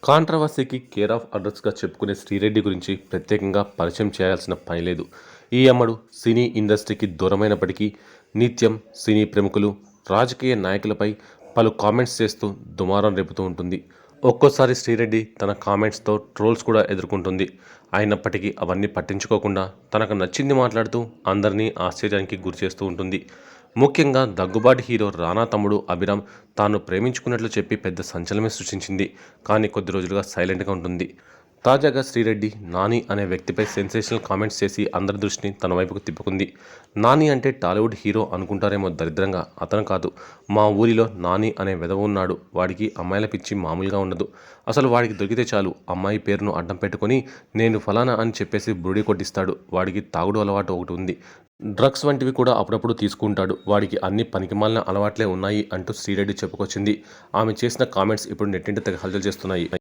కాంట్రవర్సీకి care of అడ్రస్గా చెప్పుకునే శ్రీరెడ్డి గురించి ప్రత్యేకంగా పరిచయం చేయాల్సిన పని లేదు. ఈ అమ్మడు సినీ ఇండస్ట్రీకి దూరమైనప్పటికీ నిత్యం సినీ ప్రముఖులు, రాజకీయ నాయకులపై పలు కామెంట్స్ చేస్తూ దుమారం రేపుతూ ఉంటుంది. ఒక్కోసారి శ్రీరెడ్డి తన కామెంట్స్తో ట్రోల్స్ కూడా ఎదుర్కొంటుంది. అయినప్పటికీ అవన్నీ పట్టించుకోకుండా తనకు నచ్చింది మాట్లాడుతూ అందరినీ ఆశ్చర్యానికి గురిచేస్తూ ఉంటుంది. ముఖ్యంగా దగ్గుబాటి హీరో రానా తమ్ముడు అభిరామ్ తాను ప్రేమించుకున్నట్లు చెప్పి పెద్ద సంచలనమే సృష్టించింది. కానీ కొద్ది రోజులుగా సైలెంట్గా ఉంటుంది. తాజాగా శ్రీరెడ్డి నాని అనే వ్యక్తిపై సెన్సేషనల్ కామెంట్స్ చేసి అందరి దృష్టిని తన వైపుకు తిప్పుకుంది. నాని అంటే టాలీవుడ్ హీరో అనుకుంటారేమో దరిద్రంగా, అతను కాదు. మా ఊరిలో నాని అనే వెధవ ఉన్నాడు. వాడికి అమ్మాయిల పిచ్చి మామూలుగా ఉండదు. అసలు వాడికి దొరికితే చాలు అమ్మాయి పేరును అడ్డం పెట్టుకొని నేను ఫలానా అని చెప్పేసి బురుడి కొట్టిస్తాడు. వాడికి తాగుడు అలవాటు ఒకటి ఉంది. డ్రగ్స్ వంటివి కూడా అప్పుడప్పుడు తీసుకుంటాడు. వాడికి అన్ని పనికిమాలిన అలవాట్లే ఉన్నాయి అంటూ శ్రీరెడ్డి చెప్పుకొచ్చింది. ఆమె చేసిన కామెంట్స్ ఇప్పుడు నెట్టింట తెగ హల్చల్ చేస్తున్నాయి.